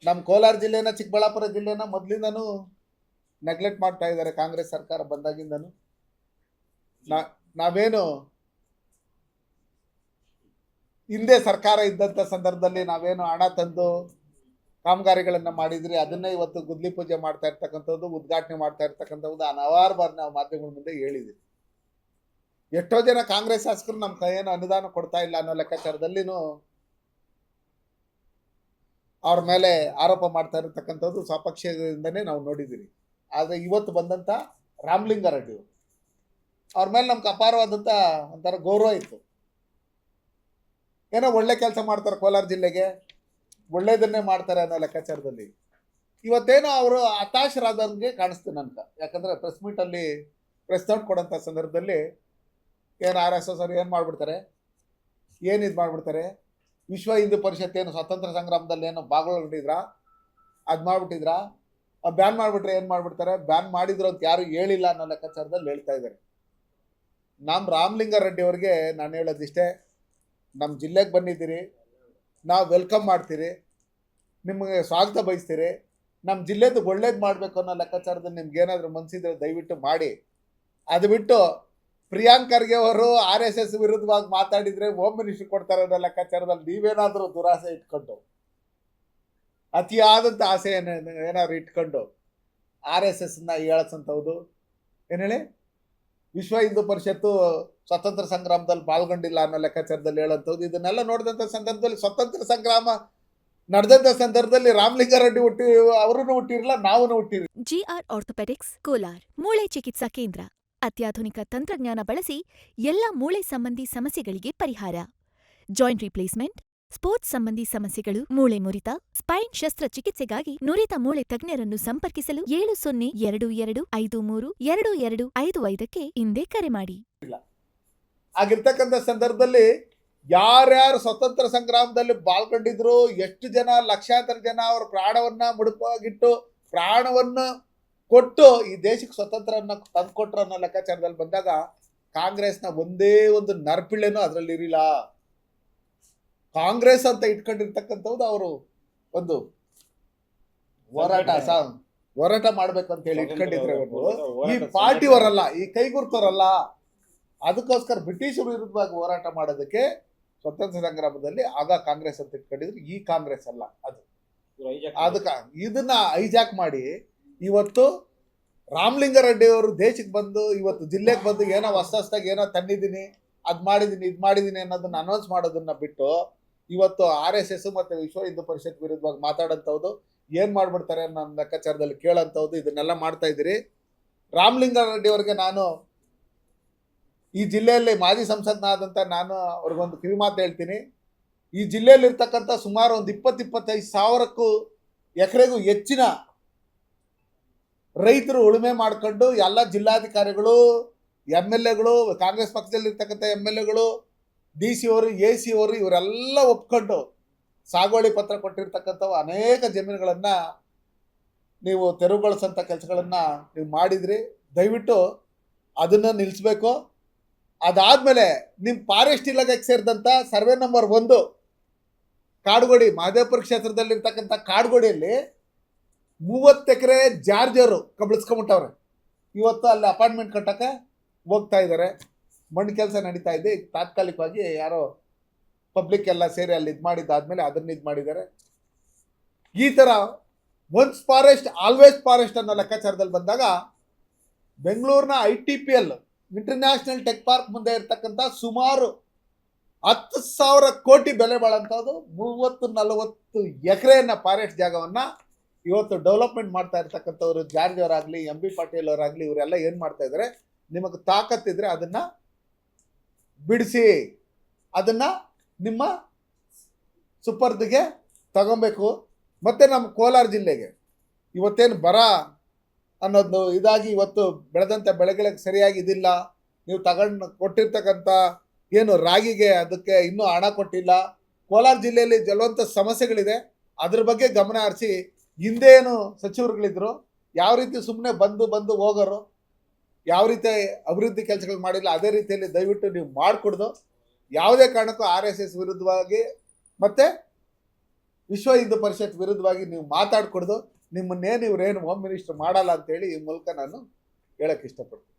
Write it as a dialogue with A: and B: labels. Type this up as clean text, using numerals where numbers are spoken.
A: ನಮ್ಮ ಕೋಲಾರ ಜಿಲ್ಲೆನ ಚಿಕ್ಕಬಳ್ಳಾಪುರ ಜಿಲ್ಲೆನ ಮೊದಲಿಂದನೂ ನೆಗ್ಲೆಕ್ಟ್ ಮಾಡ್ತಾ ಇದ್ದಾರೆ ಕಾಂಗ್ರೆಸ್ ಸರ್ಕಾರ ಬಂದಾಗಿಂದನು. ನಾವೇನು ಹಿಂದೆ ಸರ್ಕಾರ ಇದ್ದಂಥ ಸಂದರ್ಭದಲ್ಲಿ ನಾವೇನು ಹಣ ತಂದು ಕಾಮಗಾರಿಗಳನ್ನ ಮಾಡಿದ್ರಿ, ಅದನ್ನೇ ಇವತ್ತು ಗುದ್ಲಿ ಪೂಜೆ ಮಾಡ್ತಾ ಇರ್ತಕ್ಕಂಥದ್ದು, ಉದ್ಘಾಟನೆ ಮಾಡ್ತಾ ಇರ್ತಕ್ಕಂಥದ್ದು ಹಲವಾರು ಬಾರಿ ನಾವು ಮಾಧ್ಯಮಗಳ ಮುಂದೆ ಹೇಳಿದ್ವಿ. ಎಷ್ಟೋ ಜನ ಕಾಂಗ್ರೆಸ್ ಶಾಸಕರು ನಮ್ಮ ಏನು ಅನುದಾನ ಕೊಡ್ತಾ ಇಲ್ಲ ಅನ್ನೋ ಲೆಕ್ಕಾಚಾರದಲ್ಲಿನೂ ಅವ್ರ ಮೇಲೆ ಆರೋಪ ಮಾಡ್ತಾ ಇರತಕ್ಕಂಥದ್ದು ಸ್ವಪಕ್ಷದಿಂದನೇ ನಾವು ನೋಡಿದ್ದೀರಿ. ಆದರೆ ಇವತ್ತು ಬಂದಂಥ ರಾಮಲಿಂಗಾರೆಡ್ಡಿ ಅವ್ರ ಮೇಲೆ ನಮ್ಗೆ ಅಪಾರವಾದಂಥ ಒಂಥರ ಗೌರವ ಇತ್ತು. ಏನೋ ಒಳ್ಳೆ ಕೆಲಸ ಮಾಡ್ತಾರೆ, ಕೋಲಾರ ಜಿಲ್ಲೆಗೆ ಒಳ್ಳೇದನ್ನೇ ಮಾಡ್ತಾರೆ ಅನ್ನೋ ಲೆಕ್ಕಾಚಾರದಲ್ಲಿ ಇವತ್ತೇನೋ ಅವರು ಹತಾಶರಾದಂಗೆ ಕಾಣಿಸ್ತು ನನ್ಗೆ. ಯಾಕಂದರೆ ಪ್ರೆಸ್ ಮೀಟಲ್ಲಿ ಪ್ರೆಸ್ ನೋಟ್ ಕೊಡೋಂಥ ಸಂದರ್ಭದಲ್ಲಿ ಏನು RSS ಅವ್ರು ಏನು ಮಾಡಿಬಿಡ್ತಾರೆ, ಏನು ಇದು ಮಾಡಿಬಿಡ್ತಾರೆ, ವಿಶ್ವ ಹಿಂದೂ ಪರಿಷತ್ ಏನು ಸ್ವಾತಂತ್ರ್ಯ ಸಂಗ್ರಾಮದಲ್ಲಿ ಏನು ಭಾಗವಹಿಸಿದ್ರಾ ಅದು ಮಾಡಿಬಿಟ್ಟಿದ್ರಾ, ಬ್ಯಾನ್ ಮಾಡಿಬಿಟ್ರೆ ಏನು ಮಾಡಿಬಿಡ್ತಾರೆ, ಬ್ಯಾನ್ ಮಾಡಿದ್ರು ಅಂತ ಯಾರು ಹೇಳಿಲ್ಲ ಅನ್ನೋ ಲೆಕ್ಕಾಚಾರದಲ್ಲಿ ಹೇಳ್ತಾ ಇದ್ದಾರೆ. ನಮ್ಮ ರಾಮಲಿಂಗಾರೆಡ್ಡಿ ಅವ್ರಿಗೆ ನಾನು ಹೇಳೋದಿಷ್ಟೇ, ನಮ್ಮ ಜಿಲ್ಲೆಗೆ ಬಂದಿದ್ದೀರಿ, ನಾವು ವೆಲ್ಕಮ್ ಮಾಡ್ತೀರಿ, ನಿಮಗೆ ಸ್ವಾಗತ ಬಯಸ್ತೀರಿ. ನಮ್ಮ ಜಿಲ್ಲೆದು ಒಳ್ಳೇದು ಮಾಡಬೇಕು ಅನ್ನೋ ಲೆಕ್ಕಾಚಾರದಲ್ಲಿ ನಿಮ್ಗೆ ಏನಾದರೂ ಮನಸ್ಸಿದ್ರೆ ದಯವಿಟ್ಟು ಮಾಡಿ. ಅದು ಬಿಟ್ಟು ಪ್ರಿಯಾಂಕ್ ಖರ್ಗೆ ಅವರು RSS ವಿರುದ್ಧವಾಗಿ ಮಾತಾಡಿದರೆ ಹೋಮ್ ಮಿನಿಸ್ಟ್ರಿ ಕೊಡ್ತಾರೆ ಅನ್ನೋ ಲೆಕ್ಕಾಚಾರದಲ್ಲಿ ನೀವೇನಾದರೂ ದುರಾಸೆ ಇಟ್ಕೊಂಡು, ಅತಿಯಾದಂಥ ಆಸೆ ಏನಾದ್ರು ಇಟ್ಕೊಂಡು RSSನ ಹೇಳಸಂಥದ್ದು, ಏನು ಹೇಳಿ ವಿಶ್ವ ಹಿಂದೂ ಪರಿಷತ್ತು ಸ್ವಾತಂತ್ರ್ಯ ಸಂಗ್ರಾಮದಲ್ಲಿ ಪಾಲ್ಗೊಂಡಿಲ್ಲ ಅನ್ನೋ ಲೆಕ್ಕಾಚಾರದಲ್ಲಿ ಹೇಳೋಂಥದ್ದು, ಇದನ್ನೆಲ್ಲ ನೋಡಿದಂಥ ಸಂದರ್ಭದಲ್ಲಿ ಸ್ವಾತಂತ್ರ್ಯ ಸಂಗ್ರಾಮ ನಡೆದಂಥ ಸಂದರ್ಭದಲ್ಲಿ ರಾಮಲಿಂಗಾರೆಡ್ಡಿ ಅವರೂ ಹುಟ್ಟಿರಲ್ಲ, ನಾವು ಹುಟ್ಟಿರಲಿಲ್ಲ.
B: GR ಆರ್ಥೋಪೆಡಿಕ್ಸ್ ಕೋಲಾರ್ ಮೂಳೆ ಚಿಕಿತ್ಸಾ ಕೇಂದ್ರ ಅತ್ಯಾಧುನಿಕ ತಂತ್ರಜ್ಞಾನ ಬಳಸಿ ಎಲ್ಲ ಮೂಳೆ ಸಂಬಂಧಿ ಸಮಸ್ಯೆಗಳಿಗೆ ಪರಿಹಾರ. ಜಾಯಿಂಟ್ ರಿಪ್ಲೇಸ್ಮೆಂಟ್, ಸ್ಪೋರ್ಟ್ಸ್ ಸಂಬಂಧಿ ಸಮಸ್ಯೆಗಳು, ಮೂಳೆ ಮುರಿತ, ಸ್ಪೈನ್ ಶಸ್ತ್ರಚಿಕಿತ್ಸೆಗಾಗಿ ನುರಿತ ಮೂಳೆ ತಜ್ಞರನ್ನು ಸಂಪರ್ಕಿಸಲು 7022532255ಕ್ಕೆ ಹಿಂದೆ ಕರೆ ಮಾಡಿ.
A: ಆಗಿರ್ತಕ್ಕಂಥ ಸಂದರ್ಭದಲ್ಲಿ ಯಾರ್ಯಾರು ಸ್ವತಂತ್ರ ಸಂಗ್ರಾಮದಲ್ಲಿ ಪಾಲ್ಗೊಂಡಿದ್ರು, ಎಷ್ಟು ಜನ, ಲಕ್ಷಾಂತರ ಜನ ಅವ್ರ ಪ್ರಾಣವನ್ನ ಮುಡುಪಾಗಿಟ್ಟು ಪ್ರಾಣವನ್ನು ಕೊಟ್ಟು ಈ ದೇಶಕ್ಕೆ ಸ್ವತಂತ್ರನ ತಂದುಕೊಟ್ರು ಅನ್ನೋ ಲೆಕ್ಕಾಚಾರದಲ್ಲಿ ಬಂದಾಗ ಕಾಂಗ್ರೆಸ್ನ ಒಂದೇ ಒಂದು ನರ್ಪಿಳೆನೂ ಅದರಲ್ಲಿ ಇರಲಿಲ್ಲ. ಕಾಂಗ್ರೆಸ್ ಅಂತ ಇಟ್ಕೊಂಡಿರ್ತಕ್ಕಂಥದ್ದು ಅವರು ಒಂದು ಹೋರಾಟ ಮಾಡ್ಬೇಕು ಅಂತ ಹೇಳಿ ಇಟ್ಕೊಂಡಿದ್ರೆ ಈ ಪಾರ್ಟಿಯವರಲ್ಲ, ಈ ಕೈಗುರ್ತವರಲ್ಲ. ಅದಕ್ಕೋಸ್ಕರ ಬ್ರಿಟಿಷರು ವಿರುದ್ಧವಾಗಿ ಹೋರಾಟ ಮಾಡೋದಕ್ಕೆ ಸ್ವತಂತ್ರ ಸಂಗ್ರಾಮದಲ್ಲಿ ಆಗ ಕಾಂಗ್ರೆಸ್ ಅಂತ ಇಟ್ಕೊಂಡಿದ್ರು, ಈ ಕಾಂಗ್ರೆಸ್ ಅಲ್ಲ ಅದು. ಅದಕ್ಕೆ ಇದನ್ನ ಹೈಜಾಕ್ ಮಾಡಿ ಇವತ್ತು ರಾಮಲಿಂಗಾರೆಡ್ಡಿ ಅವರು ದೇಶಕ್ಕೆ ಬಂದು ಇವತ್ತು ಜಿಲ್ಲೆಗೆ ಬಂದು ಏನೋ ಹೊಸದಾಗಿ ಏನೋ ತಂದಿದ್ದೀನಿ, ಅದು ಮಾಡಿದ್ದೀನಿ, ಇದು ಮಾಡಿದ್ದೀನಿ ಅನ್ನೋದನ್ನ ಅನೌನ್ಸ್ ಮಾಡೋದನ್ನ ಬಿಟ್ಟು ಇವತ್ತು RSS ಮತ್ತು ವಿಶ್ವ ಹಿಂದೂ ಪರಿಷತ್ ವಿರುದ್ಧವಾಗಿ ಮಾತಾಡೋಂಥದ್ದು, ಏನು ಮಾಡಿಬಿಡ್ತಾರೆ ಅನ್ನೋ ಲೆಕ್ಕಾಚಾರದಲ್ಲಿ ಕೇಳೋಂಥದ್ದು, ಇದನ್ನೆಲ್ಲ ಮಾಡ್ತಾ ಇದ್ದೀರಿ. ರಾಮಲಿಂಗಾರೆಡ್ಡಿ ಅವ್ರಿಗೆ ನಾನು ಈ ಜಿಲ್ಲೆಯಲ್ಲಿ ಮಾಜಿ ಸಂಸದನಾದಂಥ ನಾನು ಅವ್ರಿಗೊಂದು ಕಿವಿಮಾತು ಹೇಳ್ತೀನಿ. ಈ ಜಿಲ್ಲೆಯಲ್ಲಿರ್ತಕ್ಕಂಥ ಸುಮಾರು ಒಂದು 20-25 ಸಾವಿರಕ್ಕೂ ಎಕರೆಗೂ ಹೆಚ್ಚಿನ ರೈತರು ಉಳುಮೆ ಮಾಡ್ಕೊಂಡು ಎಲ್ಲ ಜಿಲ್ಲಾಧಿಕಾರಿಗಳು, MLAಗಳು, ಕಾಂಗ್ರೆಸ್ ಪಕ್ಷದಲ್ಲಿರ್ತಕ್ಕಂಥ MLAಗಳು, DC ಅವರು, AC ಅವರು ಇವರೆಲ್ಲ ಒಪ್ಕೊಂಡು ಸಾಗುವಳಿ ಪತ್ರ ಕೊಟ್ಟಿರ್ತಕ್ಕಂಥವು ಅನೇಕ ಜಮೀನುಗಳನ್ನು ನೀವು ತೆರವುಗೊಳಿಸೋಂಥ ಕೆಲಸಗಳನ್ನು ನೀವು ಮಾಡಿದ್ರಿ. ದಯವಿಟ್ಟು ಅದನ್ನು ನಿಲ್ಲಿಸ್ಬೇಕು. ಅದಾದಮೇಲೆ ನಿಮ್ಮ ಫಾರೆಸ್ಟ್ ಇಲಾಖೆಗೆ ಸೇರಿದಂಥ ಸರ್ವೆ ನಂಬರ್ 1 ಕಾಡುಗೋಡಿ ಮಹದೇವಪುರ ಕ್ಷೇತ್ರದಲ್ಲಿರ್ತಕ್ಕಂಥ ಕಾಡುಗೋಡಿಯಲ್ಲಿ 30 ಎಕರೆ ಜಾರ್ಜರು ಕಬಳಿಸ್ಕೊಂಬಿಟ್ಟವ್ರೆ. ಇವತ್ತು ಅಲ್ಲಿ ಅಪಾರ್ಟ್ಮೆಂಟ್ ಕಟ್ಟಕ್ಕೆ ಹೋಗ್ತಾ ಇದ್ದಾರೆ, ಮಣ್ಣು ಕೆಲಸ ನಡೀತಾ ಇದೆ. ತಾತ್ಕಾಲಿಕವಾಗಿ ಯಾರೋ ಪಬ್ಲಿಕ್ ಎಲ್ಲ ಸೇರಿ ಅಲ್ಲಿ ಇದು ಮಾಡಿದ್ದಾದ್ಮೇಲೆ ಅದನ್ನು ಇದು ಮಾಡಿದ್ದಾರೆ. ಈ ಥರ ಒನ್ಸ್ ಫಾರೆಸ್ಟ್ ಆಲ್ವೇಸ್ ಫಾರೆಸ್ಟ್ ಅನ್ನೋ ಲೆಕ್ಕಾಚಾರದಲ್ಲಿ ಬಂದಾಗ ಬೆಂಗಳೂರಿನ ITPL ಇಂಟರ್ನ್ಯಾಷನಲ್ ಟೆಕ್ ಪಾರ್ಕ್ ಮುಂದೆ ಇರ್ತಕ್ಕಂಥ ಸುಮಾರು 10,000 ಕೋಟಿ ಬೆಲೆ ಬಾಳಂಥದ್ದು 30-40 ಎಕರೆಯನ್ನು ಫಾರೆಸ್ಟ್ ಜಾಗವನ್ನು ಇವತ್ತು ಡೆವಲಪ್ಮೆಂಟ್ ಮಾಡ್ತಾ ಇರ್ತಕ್ಕಂಥವ್ರು ಜಾರ್ಜ್ ಅವರಾಗಲಿ, MB ಪಾಟೀಲ್ ಅವರಾಗಲಿ, ಇವರೆಲ್ಲ ಏನು ಮಾಡ್ತಾ ಇದ್ದಾರೆ, ನಿಮಗೆ ತಾಕತ್ತಿದ್ರೆ ಅದನ್ನು ಬಿಡಿಸಿ, ಅದನ್ನು ನಿಮ್ಮ ಸುಪರ್ದಿಗೆ ತಗೊಬೇಕು. ಮತ್ತು ನಮ್ಮ ಕೋಲಾರ ಜಿಲ್ಲೆಗೆ ಇವತ್ತೇನು ಬರ ಅನ್ನೋದು ಇದಾಗಿ ಇವತ್ತು ಬೆಳೆದಂಥ ಬೆಳೆಗಳಿಗೆ ಸರಿಯಾಗಿ ಇದಿಲ್ಲ, ನೀವು ಕೊಟ್ಟಿರ್ತಕ್ಕಂಥ ಏನು ರಾಗಿಗೆ ಅದಕ್ಕೆ ಇನ್ನೂ ಹಣ ಕೊಟ್ಟಿಲ್ಲ. ಕೋಲಾರ ಜಿಲ್ಲೆಯಲ್ಲಿ ಜಲವಂತ ಸಮಸ್ಯೆಗಳಿದೆ, ಅದ್ರ ಬಗ್ಗೆ ಗಮನ ಹರಿಸಿ. ಹಿಂದೇನು ಸಚಿವರುಗಳಿದ್ರು, ಯಾವ ರೀತಿ ಸುಮ್ಮನೆ ಬಂದು ಹೋಗೋರು, ಯಾವ ರೀತಿ ಅಭಿವೃದ್ಧಿ ಕೆಲಸಗಳು ಮಾಡಿಲ್ಲ, ಅದೇ ರೀತಿಯಲ್ಲಿ ದಯವಿಟ್ಟು ನೀವು ಮಾಡಿಕೊಡ್ದು ಯಾವುದೇ ಕಾರಣಕ್ಕೂ RSS ವಿರುದ್ಧವಾಗಿ ಮತ್ತು ವಿಶ್ವ ಹಿಂದೂ ಪರಿಷತ್ ವಿರುದ್ಧವಾಗಿ ನೀವು ಮಾತಾಡ್ಕೊಡ್ದು ನಿಮ್ಮನ್ನೇನು ಇವ್ರೇನು ಹೋಮ್ ಮಿನಿಸ್ಟರ್ ಮಾಡಲ್ಲ ಅಂತೇಳಿ ಈ ಮೂಲಕ ನಾನು ಹೇಳಕ್ಕೆ ಇಷ್ಟಪಡ್ತೀನಿ.